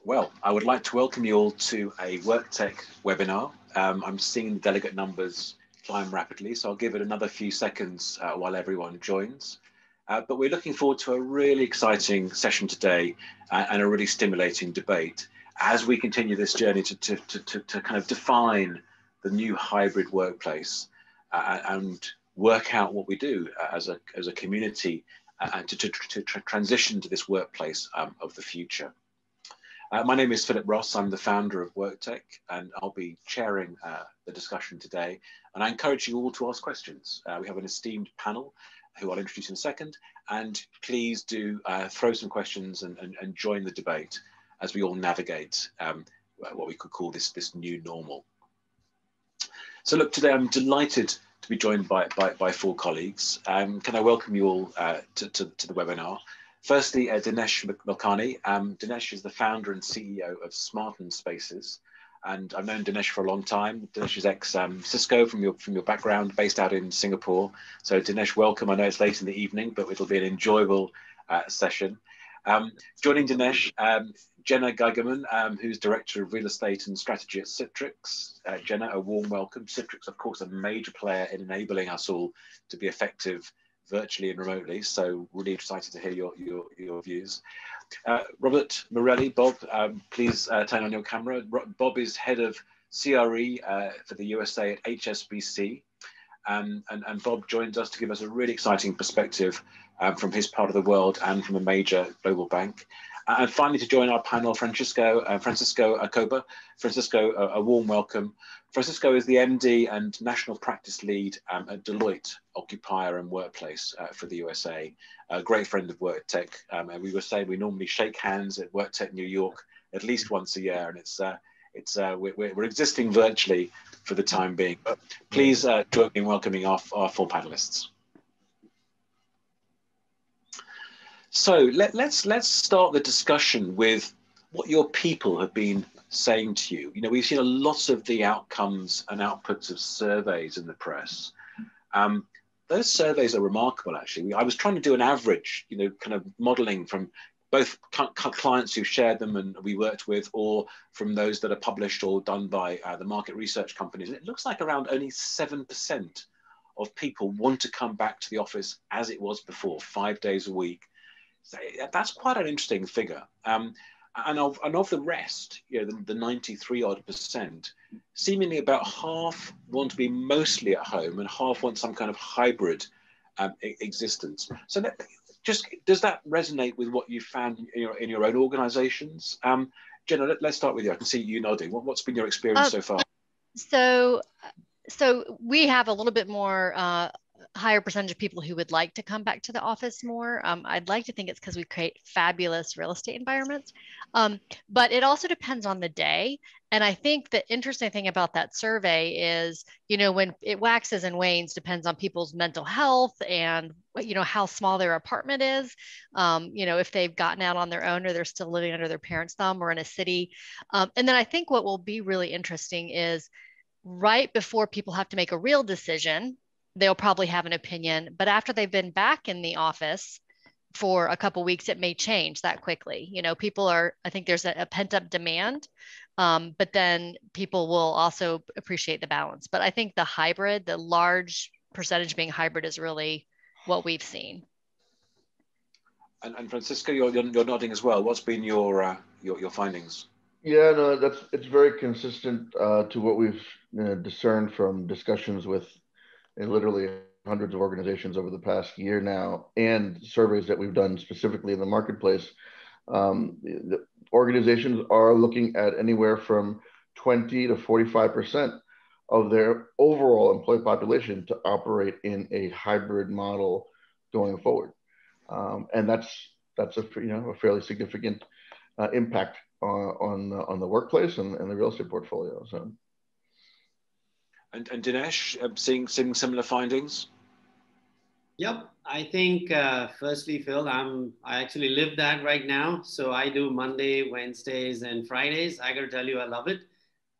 Well, I would like to welcome you all to a WorkTech webinar. I'm seeing the delegate numbers climb rapidly, so I'll give it another few seconds while everyone joins. But we're looking forward to a really exciting session today and a really stimulating debate as we continue this journey to kind of define the new hybrid workplace and work out what we do as a community and to transition to this workplace of the future. My name is Philip Ross. I'm the founder of WorkTech, and I'll be chairing the discussion today. And I encourage you all to ask questions. We have an esteemed panel who I'll introduce in a second. And please do throw some questions and join the debate as we all navigate what we could call this new normal. So look, today I'm delighted to be joined by four colleagues. Can I welcome you all to the webinar? Firstly, Dinesh Malkani. Dinesh is the founder and CEO of Smarten Spaces, and I've known Dinesh for a long time. Dinesh is ex-Cisco from your background, based out in Singapore. So Dinesh, welcome. I know it's late in the evening, but it'll be an enjoyable session. Joining Dinesh, Jenna Geigerman, who's Director of Real Estate and Strategy at Citrix. Jenna, a warm welcome. Citrix, of course, a major player in enabling us all to be effective virtually and remotely, so really excited to hear your views. Robert Morelli, Bob, please turn on your camera. Bob is head of CRE for the USA at HSBC, and Bob joins us to give us a really exciting perspective from his part of the world and from a major global bank. And finally, to join our panel, Francisco Acoba. Francisco, a warm welcome. Francisco is the MD and National Practice Lead at Deloitte, Occupier and Workplace for the USA. A great friend of WorkTech. And we were saying we normally shake hands at WorkTech New York at least once a year, and we're existing virtually for the time being. But please join me in welcoming our four panelists. So let's start the discussion with what your people have been saying to you. You know, we've seen a lot of the outcomes and outputs of surveys in the press. Those surveys are remarkable, actually. I was trying to do an average, you know, kind of modeling from both clients who shared them and we worked with, or from those that are published or done by the market research companies. And it looks like around only 7% of people want to come back to the office as it was before, 5 days a week. So that's quite an interesting figure. And of the rest, you know, the 93-odd%, seemingly about half want to be mostly at home and half want some kind of hybrid existence. So does that resonate with what you found in your own organizations? Jenna, let's start with you. I can see you nodding. What's been your experience so far? So we have a little bit more higher percentage of people who would like to come back to the office more. I'd like to think it's because we create fabulous real estate environments, but it also depends on the day. And I think the interesting thing about that survey is, you know, when it waxes and wanes, depends on people's mental health and, you know, how small their apartment is, you know, if they've gotten out on their own or they're still living under their parents' thumb or in a city. And then I think what will be really interesting is right before people have to make a real decision, they'll probably have an opinion, but after they've been back in the office for a couple of weeks, it may change that quickly. You know, I think there's a pent up demand, but then people will also appreciate the balance. But I think the large percentage being hybrid is really what we've seen. And Francisco, you're nodding as well. What's been your findings? Yeah, no, it's very consistent to what we've discerned from discussions with literally hundreds of organizations over the past year now, and surveys that we've done specifically in the marketplace. The organizations are looking at anywhere from 20 to 45% of their overall employee population to operate in a hybrid model going forward, and that's a fairly significant impact on the workplace and the real estate portfolio. So. And Dinesh, seeing similar findings? Yep, I think firstly, Phil, I actually live that right now. So I do Monday, Wednesdays, and Fridays. I got to tell you, I love it.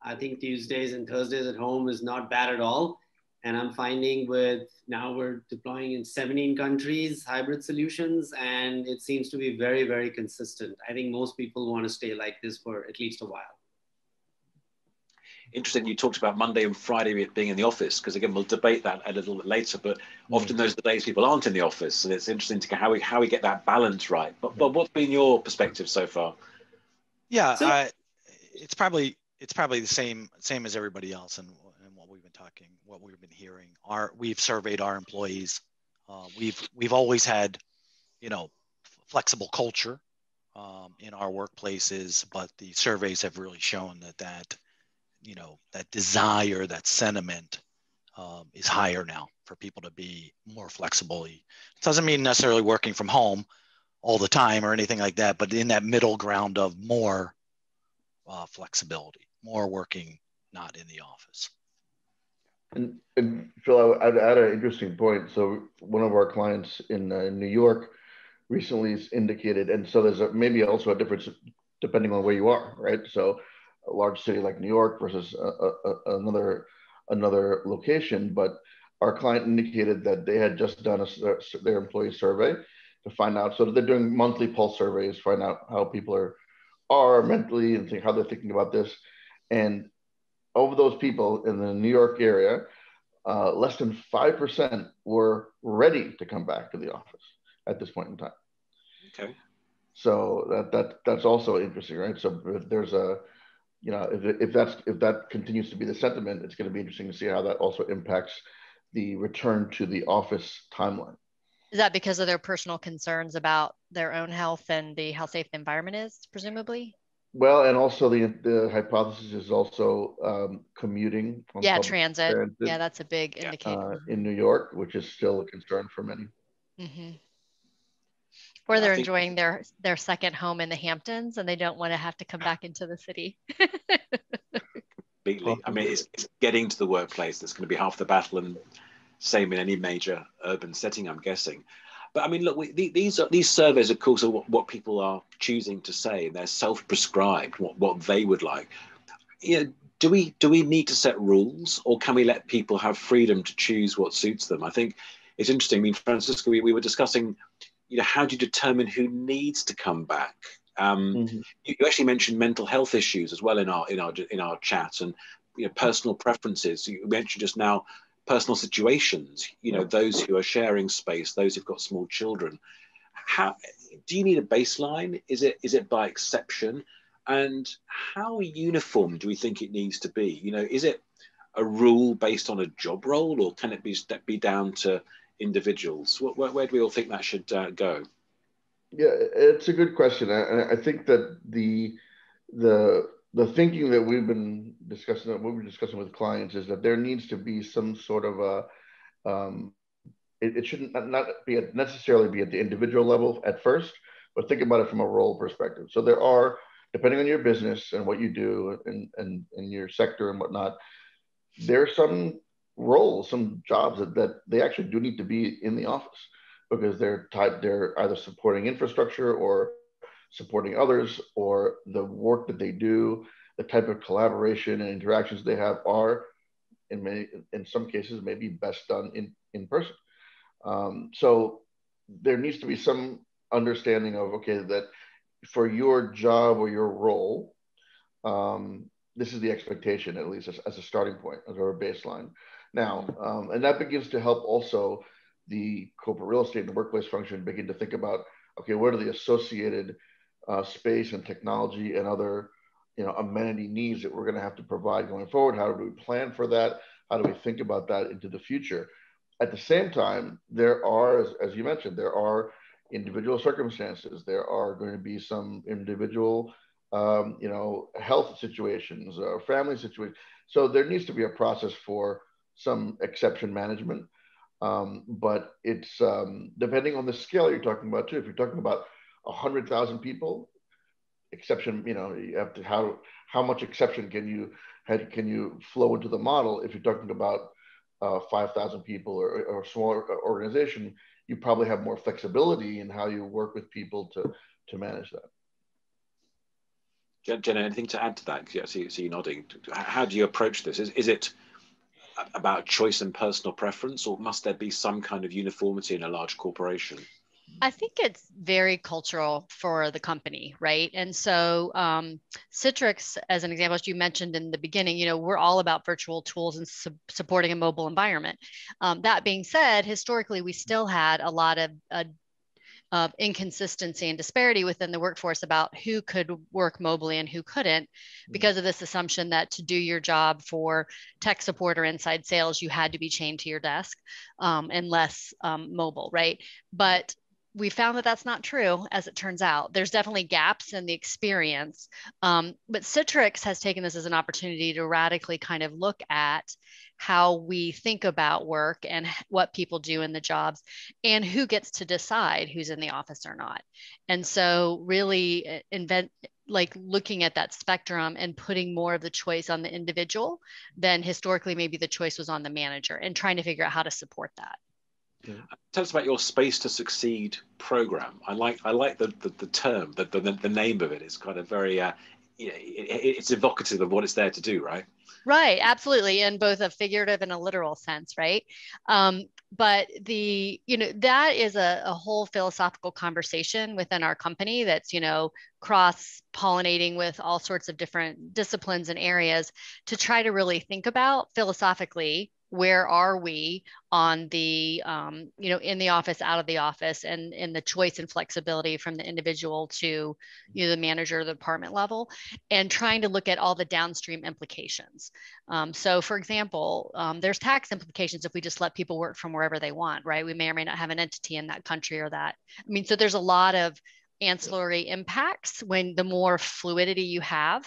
I think Tuesdays and Thursdays at home is not bad at all. And I'm finding now we're deploying in 17 countries, hybrid solutions, and it seems to be very, very consistent. I think most people want to stay like this for at least a while. Interesting. You talked about Monday and Friday being in the office, because again, we'll debate that a little bit later, but often those are the days people aren't in the office. And it's interesting to how we get that balance right. But what's been your perspective so far? Yeah, it's probably the same as everybody else, and what we've been talking, what we've been hearing. We've surveyed our employees. We've always had, flexible culture in our workplaces, but the surveys have really shown that desire, that sentiment is higher now for people to be more flexible. It doesn't mean necessarily working from home all the time or anything like that, but in that middle ground of more flexibility, more working not in the office. And Phil, I'd add an interesting point. So one of our clients in New York recently indicated, and so there's maybe also a difference depending on where you are, right? So a large city like New York versus another location, but our client indicated that they had just done their employee survey to find out. So they're doing monthly pulse surveys, find out how people are mentally and how they're thinking about this. And over those people in the New York area, less than 5% were ready to come back to the office at this point in time. Okay. So that's also interesting, right? So if there's if that continues to be the sentiment, it's going to be interesting to see how that also impacts the return to the office timeline. Is that because of their personal concerns about their own health and how safe the environment is, presumably? Well, and also the hypothesis is also commuting. Yeah, transit. Yeah, that's a big indicator. In New York, which is still a concern for many. Mm-hmm. Or they're enjoying their second home in the Hamptons and they don't want to have to come back into the city. Completely. I mean, it's getting to the workplace that's going to be half the battle, and same in any major urban setting, I'm guessing. But I mean, look, these surveys, of course, are what people are choosing to say. They're self-prescribed, what they would like. Do we need to set rules, or can we let people have freedom to choose what suits them? I think it's interesting. I mean, Francisco, we were discussing, how do you determine who needs to come back? You actually mentioned mental health issues as well in our chat, and personal preferences. You mentioned just now personal situations. Those who are sharing space, those who've got small children. How do you need a baseline? Is it by exception? And how uniform do we think it needs to be? Is it a rule based on a job role, or can it be down to individuals? Where do we all think that should go? Yeah, it's a good question. I think that the thinking that we've been discussing, with clients, is that there needs to be some sort of it shouldn't not be necessarily be at the individual level at first, but think about it from a role perspective. So there are, depending on your business and what you do and your sector and whatnot, there are some roles, some jobs that they actually do need to be in the office, because they're either supporting infrastructure or supporting others, or the work that they do, the type of collaboration and interactions they have are, in some cases, maybe best done in person. So there needs to be some understanding of, okay, that for your job or your role, this is the expectation, at least as a starting point, as our baseline. Now, and that begins to help also the corporate real estate and the workplace function begin to think about, okay, what are the associated space and technology and other amenity needs that we're going to have to provide going forward? How do we plan for that? How do we think about that into the future? At the same time, there are, as you mentioned, there are individual circumstances. There are going to be some individual, health situations, family situations. So there needs to be a process for some exception management. But it's depending on the scale you're talking about too. If you're talking about 100,000 people, exception, you have to, how much exception can you flow into the model? If you're talking about 5,000 people or a smaller organization, you probably have more flexibility in how you work with people to manage that. Jenna, anything to add to that? Yeah, so you're nodding. How do you approach this? Is it about choice and personal preference, or must there be some kind of uniformity in a large corporation? I think it's very cultural for the company, right? And so Citrix, as an example, as you mentioned in the beginning, we're all about virtual tools and supporting a mobile environment. That being said, historically, we still had a lot of inconsistency and disparity within the workforce about who could work mobily and who couldn't, because of this assumption that to do your job for tech support or inside sales, you had to be chained to your desk and less mobile, right? But we found that that's not true, as it turns out. There's definitely gaps in the experience. But Citrix has taken this as an opportunity to radically kind of look at how we think about work and what people do in the jobs and who gets to decide who's in the office or not. And so really looking at that spectrum and putting more of the choice on the individual than historically maybe the choice was on the manager, and trying to figure out how to support that. Yeah. Tell us about your Space to Succeed program. I like the term, the name of it. It's kind of very, it's evocative of what it's there to do, right? Right, absolutely, in both a figurative and a literal sense, right? But that is a whole philosophical conversation within our company that's, cross-pollinating with all sorts of different disciplines and areas to try to really think about philosophically, where are we on the, in the office, out of the office, and in the choice and flexibility from the individual to, the manager, the department level, and trying to look at all the downstream implications. So for example, there's tax implications if we just let people work from wherever they want, right? We may or may not have an entity in that country or that. So there's a lot of ancillary impacts when the more fluidity you have,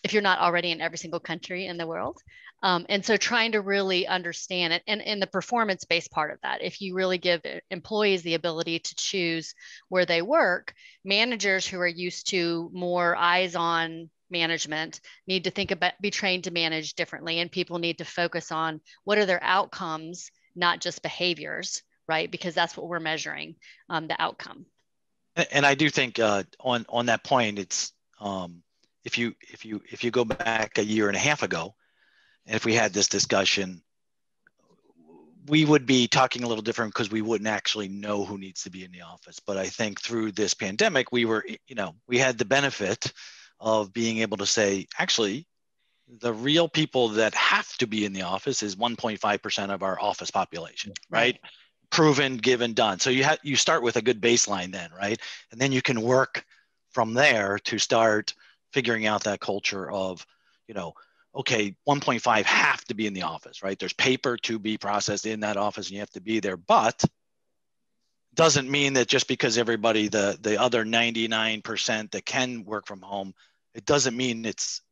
if you're not already in every single country in the world. And so trying to really understand it, and the performance-based part of that, if you really give employees the ability to choose where they work, managers who are used to more eyes-on management need to be trained to manage differently, and people need to focus on what are their outcomes, not just behaviors, right? Because that's what we're measuring, the outcome. And I do think on that point, it's if you go back a year and a half ago, and if we had this discussion, we would be talking a little different because we wouldn't actually know who needs to be in the office. But I think through this pandemic, we had the benefit of being able to say, actually, the real people that have to be in the office is 1.5% of our office population, right? Proven, given, done. So you start with a good baseline then, right? And then you can work from there to start figuring out that culture of, okay, 1.5 have to be in the office, right? There's paper to be processed in that office and you have to be there, but doesn't mean that just because everybody, the other 99% that can work from home, it doesn't mean it's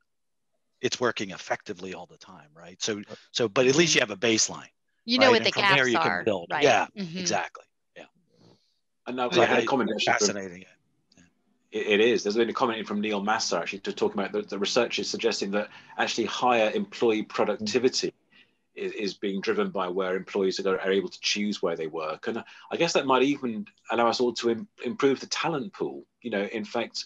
working effectively all the time, right? So, but at least you have a baseline. You know, right? what the gaps there you are, can build. right? Yeah, exactly. Yeah. And now I had a comment. Fascinating. It is. There's been a comment from Neil Massa actually talking about the research is suggesting that actually higher employee productivity is being driven by where employees are able to choose where they work. And I guess that might even allow us all to improve the talent pool. In fact,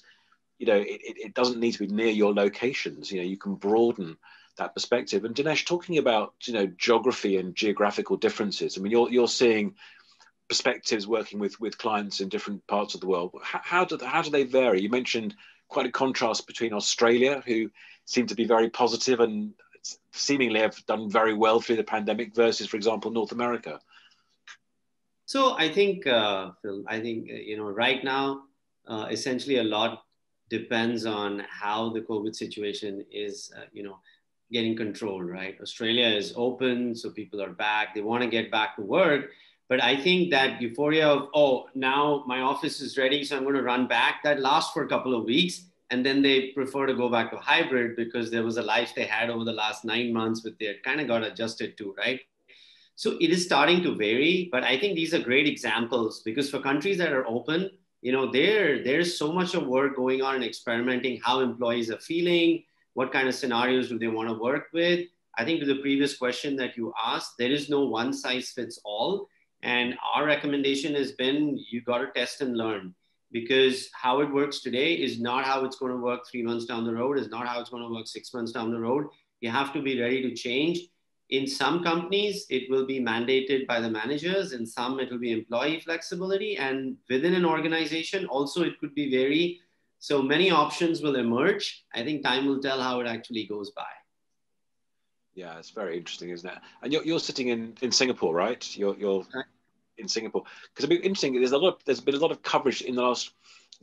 it doesn't need to be near your locations. You can broaden that perspective. And Dinesh, talking about, geography and geographical differences, you're seeing perspectives working with clients in different parts of the world. How do they vary? You mentioned quite a contrast between Australia, who seem to be very positive and seemingly have done very well through the pandemic, versus, for example, North America. So I think, Phil, right now, essentially a lot depends on how the COVID situation is, getting controlled, right? Australia is open, so people are back. They want to get back to work. But I think that euphoria of, now my office is ready, so I'm going to run back, that lasts for a couple of weeks. And then they prefer to go back to hybrid because there was a life they had over the last 9 months with their kind of got adjusted to, right? So it is starting to vary, but I think these are great examples because for countries that are open, there's so much of work going on and experimenting how employees are feeling, what kind of scenarios do they want to work with. I think to the previous question that you asked, there is no one size fits all. And our recommendation has been, you got to test and learn, because how it works today is not how it's going to work 3 months down the road, is not how it's going to work 6 months down the road. You have to be ready to change. In some companies, it will be mandated by the managers. In some, it will be employee flexibility. And within an organization, also, it could be vary. So many options will emerge. I think time will tell how it actually goes by. Yeah, it's very interesting, isn't it? And you're sitting in Singapore, right? You're in Singapore. Because it'd be interesting, there's been a lot of coverage in the last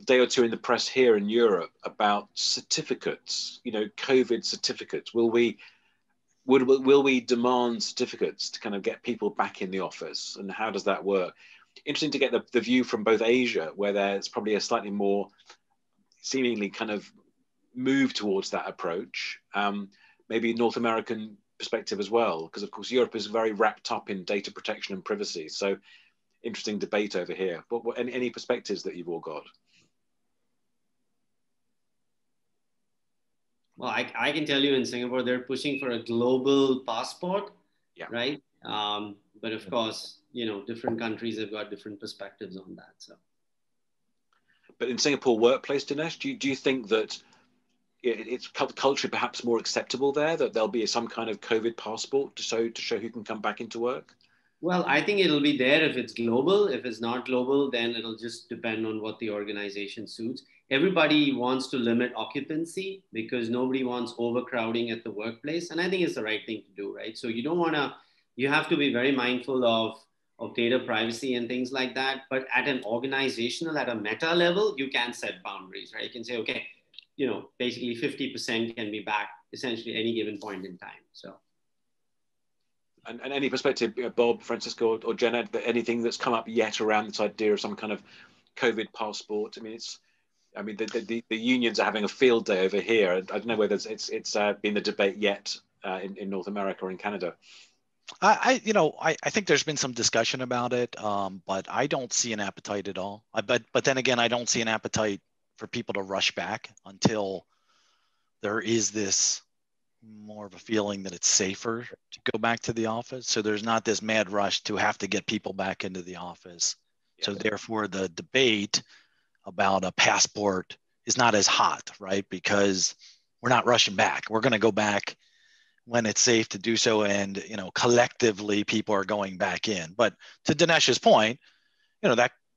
day or two in the press here in Europe about certificates, COVID certificates. Will we demand certificates to kind of get people back in the office, and how does that work? Interesting to get the view from both Asia, where there's probably a slightly more seemingly kind of move towards that approach, maybe North American perspective as well, because of course Europe is very wrapped up in data protection and privacy. So interesting debate over here. But any perspectives that you've all got? Well, I can tell you in Singapore, they're pushing for a global passport, right? But of course, different countries have got different perspectives on that. So, but in Singapore workplace, Dinesh, do you think that it's culturally perhaps more acceptable there, that there'll be some kind of COVID passport to show who can come back into work? Well, I think it'll be there if it's global. If it's not global, then it'll just depend on what the organization suits. Everybody wants to limit occupancy because nobody wants overcrowding at the workplace. And I think it's the right thing to do, right? So you have to be very mindful of data privacy and things like that. But at an organizational, at a meta level, you can set boundaries, right? You can say, okay, basically 50% can be back essentially any given point in time. So. And any perspective, Bob, Francisco, or Jenna, anything that's come up yet around this idea of some kind of COVID passport? I mean, the unions are having a field day over here. I don't know whether it's been the debate yet in North America or in Canada. I think there's been some discussion about it, but I don't see an appetite at all. But then again, I don't see an appetite for people to rush back until there is this more of a feeling that it's safer to go back to the office. So there's not this mad rush to have to get people back into the office. Yeah. So therefore the debate about a passport is not as hot, right? Because we're not rushing back. We're going to go back when it's safe to do so. And, collectively people are going back in. But to Dinesh's point,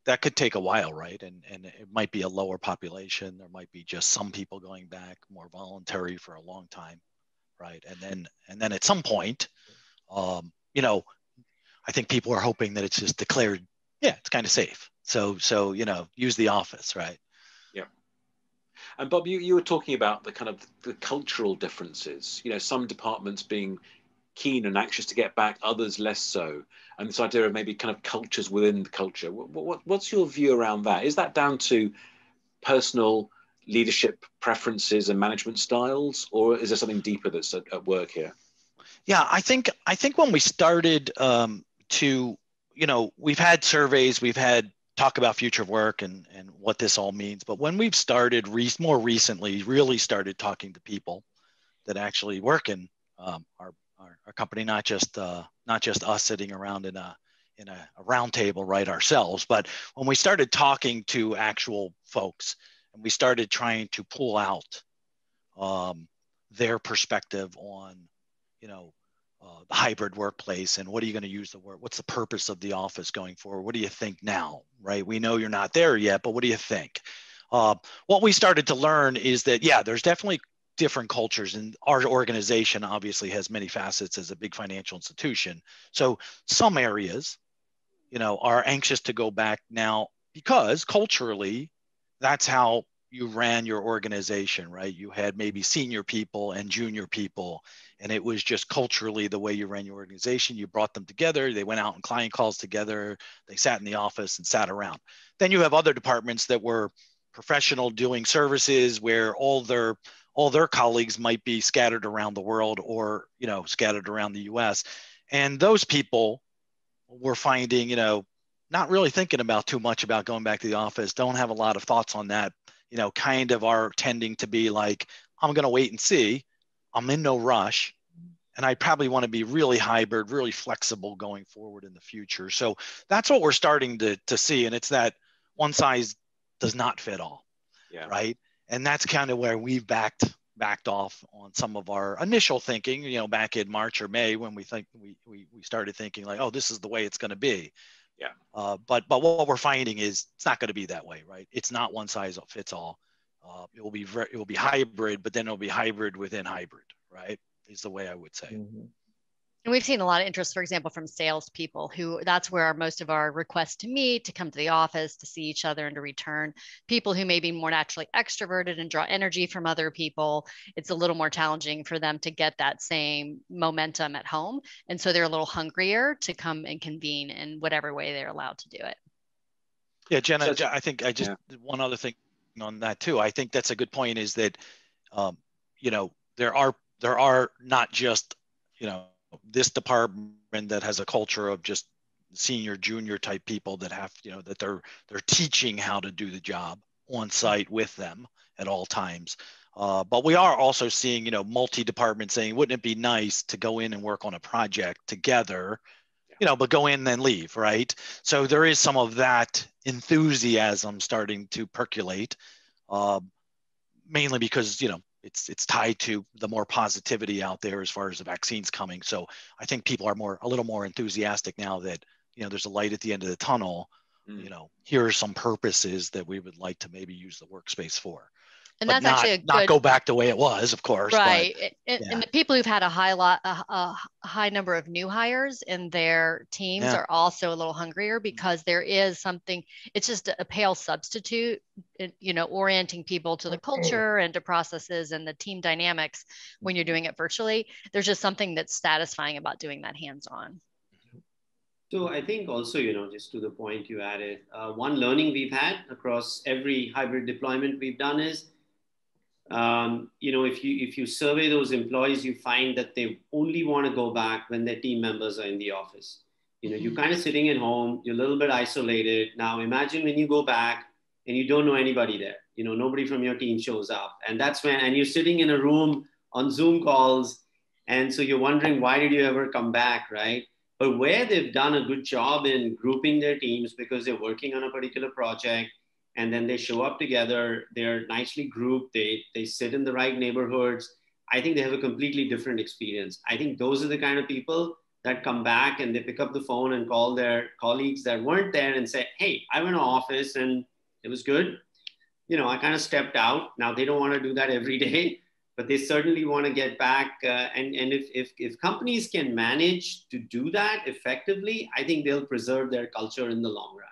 that could take a while, right? And it might be a lower population. There might be just some people going back, more voluntary for a long time. Right. And then at some point, I think people are hoping that it's just declared, it's kind of safe. So, use the office. Right. Yeah. And Bob, you were talking about the kind of the cultural differences, some departments being keen and anxious to get back, others less so. And this idea of maybe kind of cultures within the culture. What's your view around that? Is that down to personal leadership preferences and management styles, or is there something deeper that's at work here? Yeah, I think when we started we've had surveys, we've had talk about future of work and what this all means. But when we've started more recently, really started talking to people that actually work in our company, not just us sitting around in a round table, right, ourselves, but when we started talking to actual folks, and we started trying to pull out their perspective on, the hybrid workplace and what are you going to use the word? What's the purpose of the office going forward? What do you think now, right? We know you're not there yet, but what do you think? What we started to learn is that, there's definitely different cultures, and our organization obviously has many facets as a big financial institution. So some areas, are anxious to go back now because culturally, that's how you ran your organization, right? You had maybe senior people and junior people, and it was just culturally the way you ran your organization. You brought them together. They went out on client calls together. They sat in the office and sat around. Then you have other departments that were professional doing services where all their colleagues might be scattered around the world or, scattered around the US. And those people were finding, not really thinking about too much about going back to the office, don't have a lot of thoughts on that, kind of are tending to be like, I'm going to wait and see. I'm in no rush. And I probably want to be really hybrid, really flexible going forward in the future. So that's what we're starting to see. And it's that one size does not fit all. Yeah. Right. And that's kind of where we've backed backed off on some of our initial thinking, back in March or May when we started thinking like, oh, this is the way it's going to be. Yeah. But what we're finding is it's not going to be that way, right? It's not one size fits all. It will be hybrid, but then it'll be hybrid within hybrid, right? Is the way I would say. Mm-hmm. And we've seen a lot of interest, for example, from salespeople who that's where most of our requests to meet, to come to the office, to see each other and to return. People who may be more naturally extroverted and draw energy from other people, it's a little more challenging for them to get that same momentum at home. And so they're a little hungrier to come and convene in whatever way they're allowed to do it. Yeah, Jenna, I think one other thing on that too. I think that's a good point is that, there are not just, this department that has a culture of just senior, junior type people that have, that they're teaching how to do the job on site with them at all times. But we are also seeing, multi-department saying, wouldn't it be nice to go in and work on a project together, but go in and then leave, right? So there is some of that enthusiasm starting to percolate, mainly because, it's tied to the more positivity out there as far as the vaccines coming. So I think people are a little more enthusiastic now that, there's a light at the end of the tunnel. Here are some purposes that we would like to maybe use the workspace for. And but that's not, actually a good, not go back the way it was, of course. Right. But, and the people who've had a high number of new hires in their teams are also a little hungrier because there is something, it's just a pale substitute, orienting people to the culture and to processes and the team dynamics when you're doing it virtually. There's just something that's satisfying about doing that hands-on. So I think also, just to the point you added, one learning we've had across every hybrid deployment we've done is, if you survey those employees, you find that they only want to go back when their team members are in the office. You're kind of sitting at home, you're a little bit isolated. Now imagine when you go back and you don't know anybody there, nobody from your team shows up. And and you're sitting in a room on Zoom calls. And so you're wondering, why did you ever come back, right? But where they've done a good job in grouping their teams because they're working on a particular project, and then they show up together, they're nicely grouped, they sit in the right neighborhoods, I think they have a completely different experience. I think those are the kind of people that come back and they pick up the phone and call their colleagues that weren't there and say, hey, I went to office and it was good. I kind of stepped out. Now they don't want to do that every day, but they certainly want to get back. And if companies can manage to do that effectively, I think they'll preserve their culture in the long run.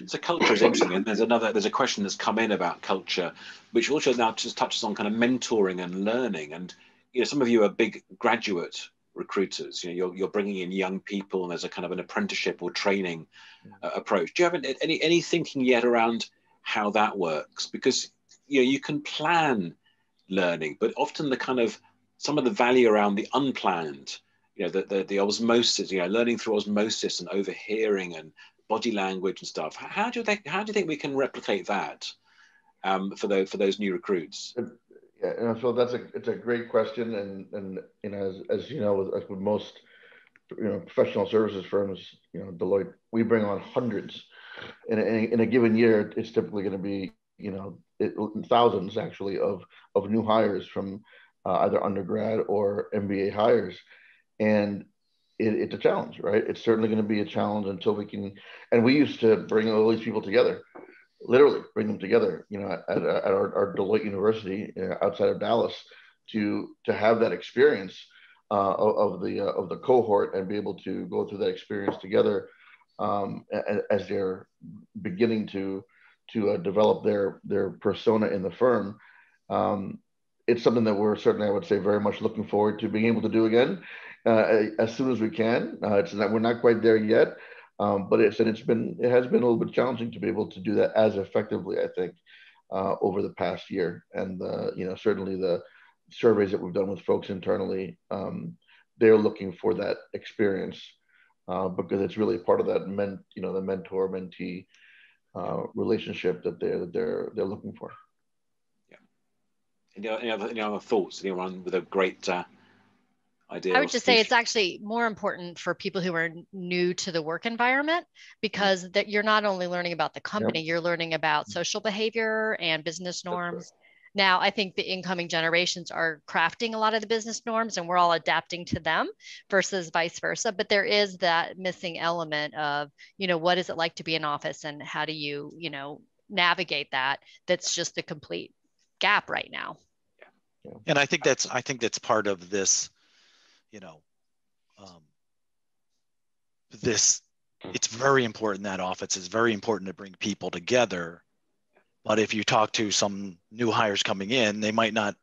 So culture is interesting, and there's a question that's come in about culture, which also now just touches on kind of mentoring and learning. And some of you are big graduate recruiters. You're bringing in young people, and there's a kind of an apprenticeship or training approach. Do you have any thinking yet around how that works? Because you can plan learning, but often some of the value around the unplanned, the osmosis, learning through osmosis and overhearing and body language and stuff. How do you think we can replicate that for those new recruits? Yeah, so it's a great question, and as you know, with most professional services firms, Deloitte, we bring on hundreds in a given year. It's typically going to be thousands actually of new hires from either undergrad or MBA hires, and it's a challenge, right? It's certainly going to be a challenge until we can. And we used to bring all these people together, literally bring them together, at our Deloitte University outside of Dallas, to have that experience of the cohort and be able to go through that experience together as they're beginning to develop their persona in the firm. It's something that we're certainly, I would say, very much looking forward to being able to do again as soon as we can. It's that we're not quite there yet, but it has been a little bit challenging to be able to do that as effectively, I think, over the past year. And certainly the surveys that we've done with folks internally, they're looking for that experience because it's really part of that the mentor-mentee relationship that they're looking for. Yeah. Any other thoughts? Anyone with a great idea? I would just say it's actually more important for people who are new to the work environment, because that you're not only learning about the company, you're learning about social behavior and business norms. Now, I think the incoming generations are crafting a lot of the business norms and we're all adapting to them versus vice versa. But there is that missing element of, what is it like to be in office and how do you, navigate that? That's just a complete gap right now. And I think that's part of this, it's very important that office is very important to bring people together. But if you talk to some new hires coming in, they might not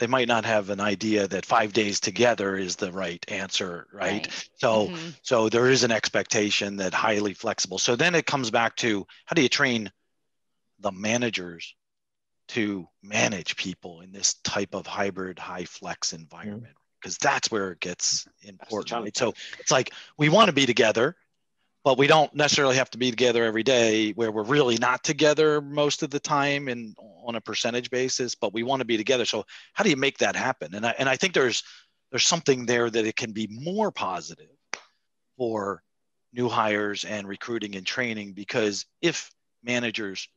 have an idea that 5 days together is the right answer, right? So there is an expectation that highly flexible. So then it comes back to, how do you train the managers to manage people in this type of hybrid high flex environment? Because that's where it gets important. Right? So it's like, we want to be together, but we don't necessarily have to be together every day, where we're really not together most of the time and on a percentage basis, but we want to be together. So how do you make that happen? And I think there's something there that it can be more positive for new hires and recruiting and training, because if managers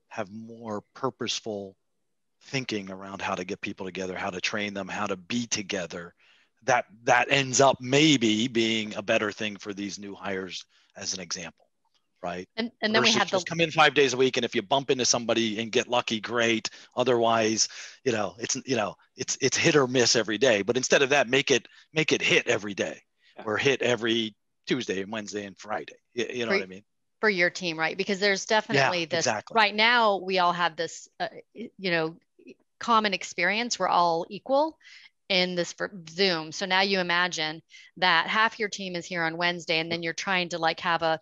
have more purposeful thinking around how to get people together, how to train them, how to be together, that ends up maybe being a better thing for these new hires, as an example, right? And then we have just come in 5 days a week, and if you bump into somebody and get lucky, great. Otherwise, it's hit or miss every day. But instead of that, make it hit every day, or hit every Tuesday and Wednesday and Friday. You know what I mean? For your team, right? Because there's definitely this. Exactly. Right now, we all have this, common experience. We're all equal in this Zoom. So now you imagine that half your team is here on Wednesday, and then you're trying to have a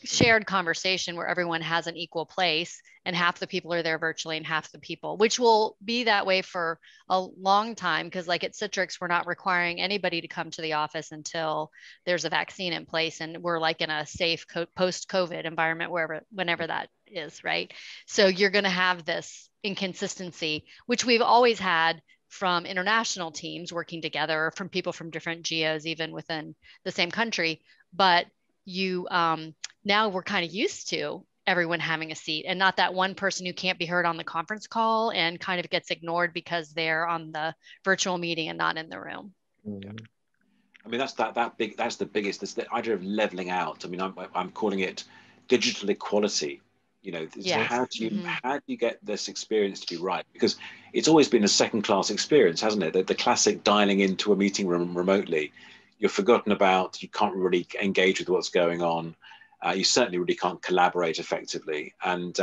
shared conversation where everyone has an equal place, and half the people are there virtually and half the people, which will be that way for a long time. Because at Citrix, we're not requiring anybody to come to the office until there's a vaccine in place, and we're in a safe post-COVID environment, whenever that is, right? So you're going to have this inconsistency, which we've always had from international teams working together, from people from different geos, even within the same country. But now we're kind of used to everyone having a seat, and not that one person who can't be heard on the conference call and kind of gets ignored because they're on the virtual meeting and not in the room. I mean, that's the biggest, this the idea of leveling out. I mean, I'm calling it digital equality. How do you get this experience to be right? Because it's always been a second-class experience, hasn't it? The classic dialing into a meeting room remotely, you're forgotten about, you can't really engage with what's going on. You certainly really can't collaborate effectively. And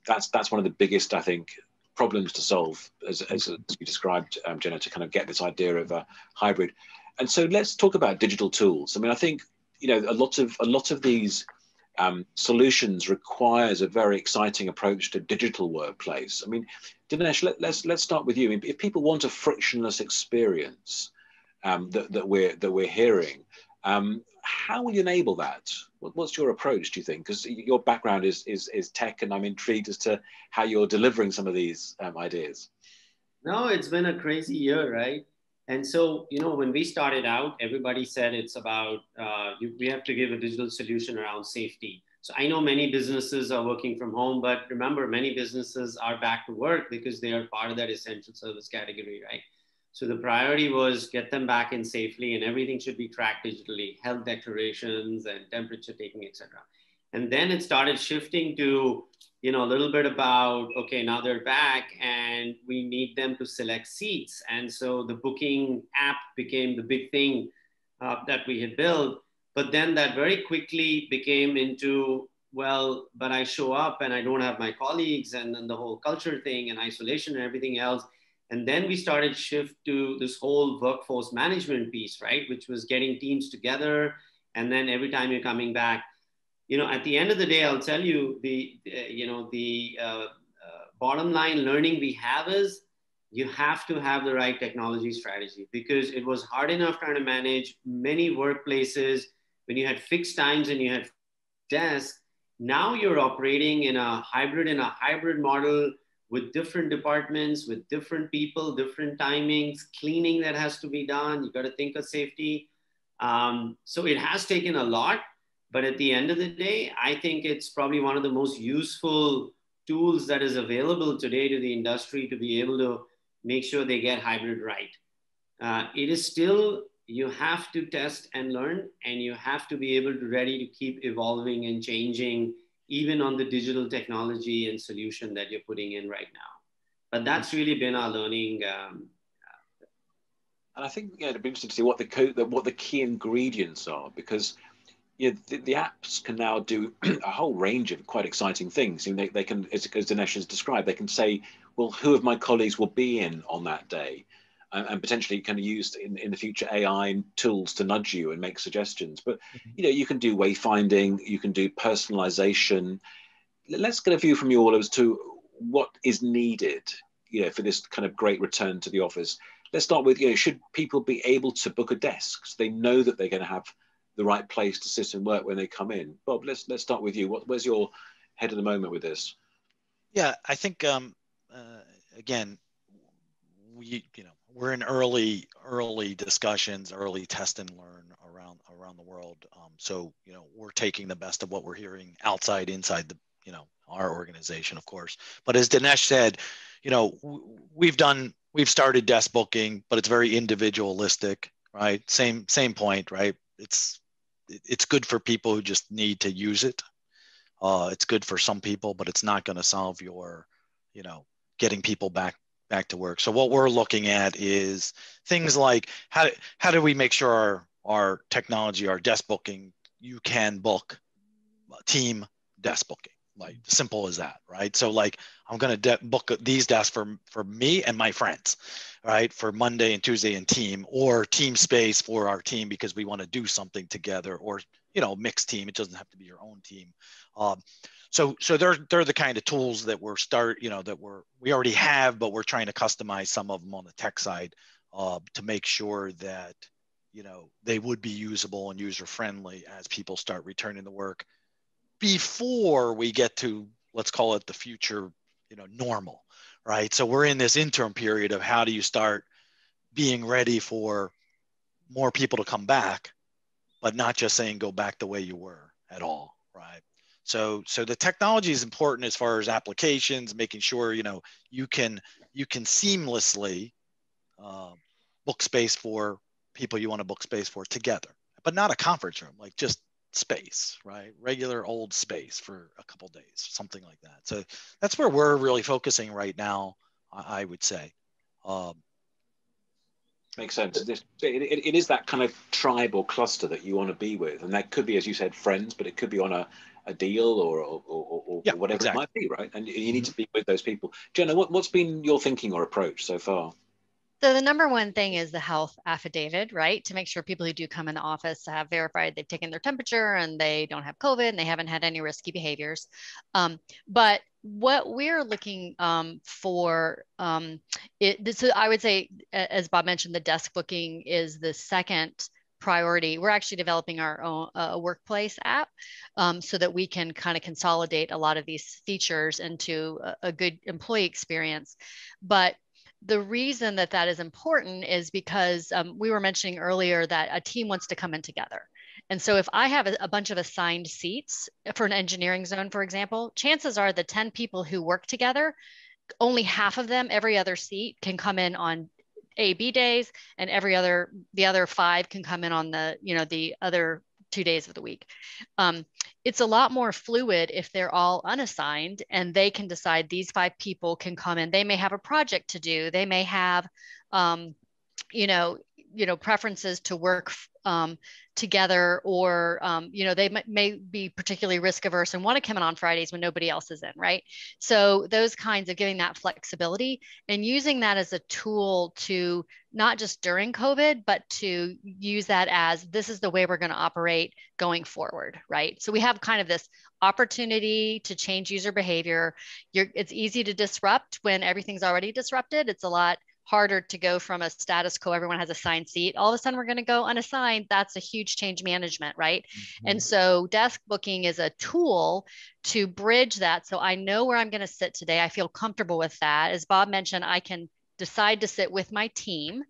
that's one of the biggest, I think, problems to solve, as you described, Jenna, to kind of get this idea of a hybrid. And so let's talk about digital tools. I mean, I think, a lot of these solutions requires a very exciting approach to digital workplace. I mean, Dinesh, let's start with you. I mean, if people want a frictionless experience that we're hearing, how will you enable that? What's your approach, do you think? Because your background is tech, and I'm intrigued as to how you're delivering some of these ideas. No, it's been a crazy year, right? And so, when we started out, everybody said it's about, we have to give a digital solution around safety. So I know many businesses are working from home, but remember, many businesses are back to work because they are part of that essential service category, right? So the priority was get them back in safely, and everything should be tracked digitally, health declarations and temperature taking, et cetera. And then it started shifting to, a little bit about, okay, now they're back and we need them to select seats. And so the booking app became the big thing that we had built. But then that very quickly became into, well, but I show up and I don't have my colleagues, and then the whole culture thing and isolation and everything else. And then we started shift to this whole workforce management piece, right? Which was getting teams together. And then every time you're coming back, at the end of the day, I'll tell you the bottom line learning we have is you have to have the right technology strategy, because it was hard enough trying to manage many workplaces when you had fixed times and you had desks. Now you're operating in a hybrid model with different departments, with different people, different timings, cleaning that has to be done. You got to think of safety. So it has taken a lot. But at the end of the day, I think it's probably one of the most useful tools that is available today to the industry to be able to make sure they get hybrid right. It is still, you have to test and learn, and you have to be able to ready to keep evolving and changing, even on the digital technology and solution that you're putting in right now. But that's really been our learning. And I think it'd be interesting to see what the key ingredients are, because the apps can now do a whole range of quite exciting things. They can, as Dinesh has described, they can say, well, who of my colleagues will be in on that day? And potentially kind of use in the future AI tools to nudge you and make suggestions. But you can do wayfinding, you can do personalization. Let's get a view from you all as to what is needed, for this kind of great return to the office. Let's start with, should people be able to book a desk so they know that they're going to have the right place to sit and work when they come in? Bob, let's start with you. Where's your head at the moment with this? Yeah, I think again, we're in early discussions, early test and learn around the world. So we're taking the best of what we're hearing outside, inside the our organization, of course. But as Dinesh said, we've started desk booking, but it's very individualistic, right? Same point, right? It's good for people who just need to use it. It's good for some people, but it's not going to solve your, getting people back to work. So what we're looking at is things like how do we make sure our technology, our desk booking, you can book team desk booking, like simple as that, right? So like I'm going to book these desks for me and my friends, right? For Monday and Tuesday and team, or team space for our team because we want to do something together, or mixed team. It doesn't have to be your own team. So they're the kind of tools that we already have, but we're trying to customize some of them on the tech side to make sure that they would be usable and user friendly as people start returning to work before we get to, let's call it the future, normal, right? So we're in this interim period of how do you start being ready for more people to come back, but not just saying go back the way you were at all, right? So the technology is important as far as applications, making sure you can seamlessly book space for people you want to book space for together, but not a conference room, like just space, right? Regular old space for a couple of days, something like that. So that's where we're really focusing right now, I would say. Makes sense. It is that kind of tribe or cluster that you want to be with, and that could be, as you said, friends, but it could be on a deal or whatever exactly. It might be, right? And you need to be with those people. Jenna, what's been your thinking or approach so far? So the number one thing is the health affidavit, right? To make sure people who do come in the office have verified they've taken their temperature and they don't have COVID and they haven't had any risky behaviors. But what we're looking for, so I would say, as Bob mentioned, the desk booking is the second priority. We're actually developing our own workplace app so that we can kind of consolidate a lot of these features into a good employee experience. But the reason that is important is because we were mentioning earlier that a team wants to come in together. And so if I have a bunch of assigned seats for an engineering zone, for example, chances are the 10 people who work together, only half of them, every other seat can come in on A/B days, and the other 5 can come in on the other 2 days of the week. It's a lot more fluid if they're all unassigned and they can decide these 5 people can come in. They may have a project to do. They may have, preferences to work together, or they may be particularly risk averse and want to come in on Fridays when nobody else is in, right? So those kinds of giving that flexibility and using that as a tool to not just during COVID, but to use that as this is the way we're going to operate going forward, right? So we have kind of this opportunity to change user behavior. It's easy to disrupt when everything's already disrupted. It's a lot harder to go from a status quo, everyone has assigned seat, all of a sudden we're going to go unassigned. That's a huge change management, right? Mm-hmm. And so desk booking is a tool to bridge that. So I know where I'm going to sit today. I feel comfortable with that. As Bob mentioned, I can decide to sit with my team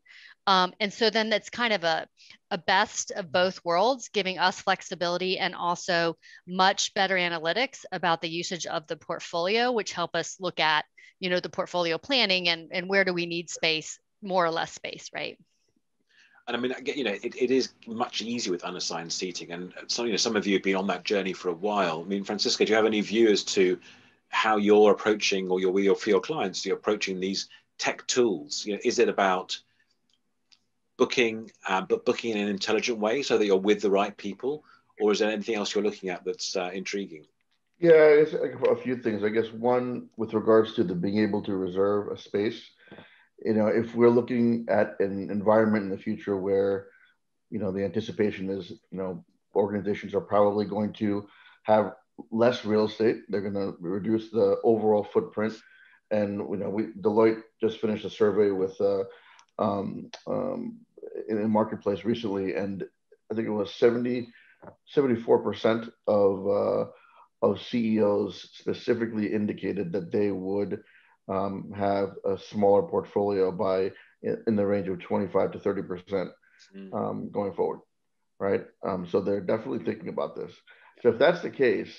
And so then that's kind of a best of both worlds, giving us flexibility and also much better analytics about the usage of the portfolio, which help us look at, the portfolio planning and where do we need space, more or less space, right? And I mean, it is much easier with unassigned seating. And some of you have been on that journey for a while. I mean, Francisco, do you have any view as to how you're approaching, or for your clients, you're approaching these tech tools? Is it about booking, but booking in an intelligent way so that you're with the right people? Or is there anything else you're looking at that's intriguing? Yeah, it's a few things. I guess one, with regards to the being able to reserve a space, if we're looking at an environment in the future where, the anticipation is, organizations are probably going to have less real estate. They're going to reduce the overall footprint. And, Deloitte just finished a survey with in a marketplace recently, and I think it was 74% of CEOs specifically indicated that they would have a smaller portfolio in the range of 25 to 30% going forward, right? So they're definitely thinking about this. So if that's the case,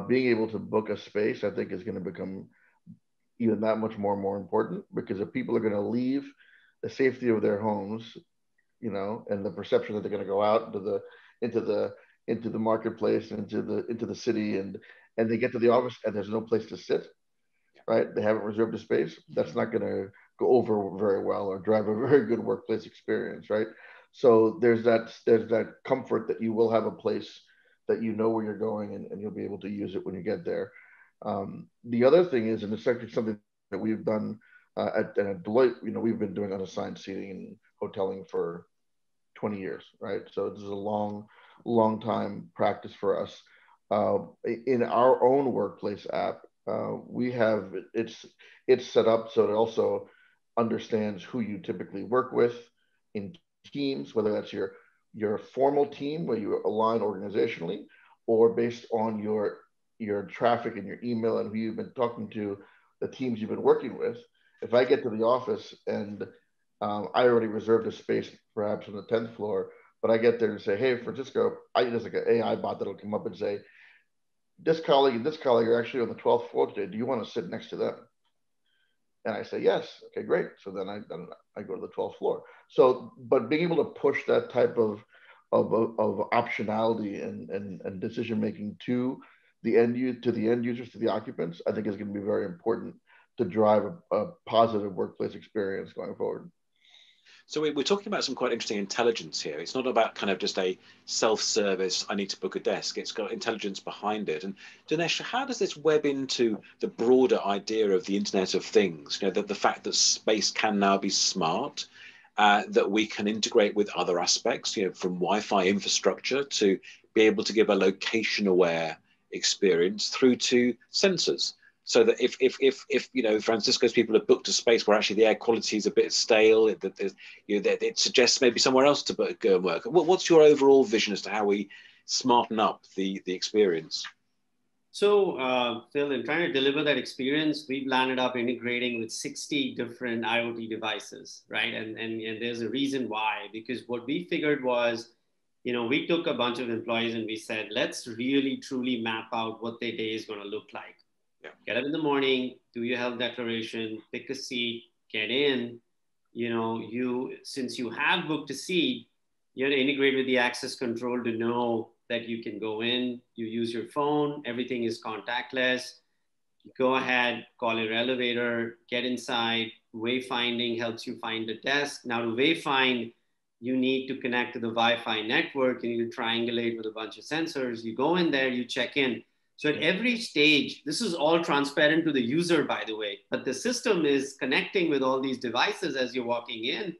being able to book a space, I think, is going to become even that much more and more important, because if people are going to leave the safety of their homes, and the perception that they're going to go out into the marketplace, into the city, and they get to the office and there's no place to sit, right? They haven't reserved a space. That's not going to go over very well or drive a very good workplace experience, right? So there's that comfort that you will have a place that where you're going, and you'll be able to use it when you get there. The other thing is, and it's actually something that we've done at Deloitte, we've been doing unassigned seating and hoteling for 20 years, right? So this is a long time practice for us. In our own workplace app, we have it's set up so it also understands who you typically work with in teams, whether that's your formal team where you align organizationally, or based on your traffic and your email and who you've been talking to, the teams you've been working with. If I get to the office and I already reserved a space perhaps on the 10th floor, but I get there and say, hey, Francisco, there's like an AI bot that'll come up and say, this colleague and this colleague are actually on the 12th floor today. Do you want to sit next to them? And I say, yes. Okay, great. So then I go to the 12th floor. So, but being able to push that type of optionality and decision-making to the end users, to the occupants, I think is going to be very important to drive a positive workplace experience going forward. So we're talking about some quite interesting intelligence here. It's not about kind of just a self-service, I need to book a desk. It's got intelligence behind it. And Dinesh, how does this web into the broader idea of the Internet of Things? The fact that space can now be smart, that we can integrate with other aspects, from Wi-Fi infrastructure to be able to give a location-aware experience through to sensors. So that if Francisco's people have booked a space where actually the air quality is a bit stale, it suggests maybe somewhere else to go and work. What's your overall vision as to how we smarten up the experience? So, Phil, in trying to deliver that experience, we've landed up integrating with 60 different IoT devices, right? And there's a reason why, because what we figured was, we took a bunch of employees and we said, let's really truly map out what their day is going to look like. Yeah. Get up in the morning, do your health declaration, pick a seat, get in. Since you have booked a seat, you have to integrate with the access control to know that you can go in, you use your phone, everything is contactless. You go ahead, call your elevator, get inside. Wayfinding helps you find a desk. Now to wayfind, you need to connect to the Wi-Fi network. You need to triangulate with a bunch of sensors. You go in there, you check in. So at every stage, this is all transparent to the user, by the way, but the system is connecting with all these devices as you're walking in,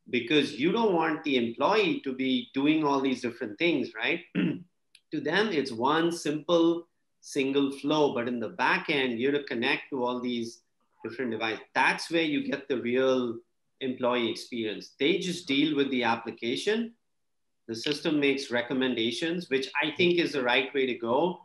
because you don't want the employee to be doing all these different things, right? To them, it's one simple, single flow, but in the back end, you have to connect to all these different devices. That's where you get the real employee experience. They just deal with the application. The system makes recommendations, which I think is the right way to go.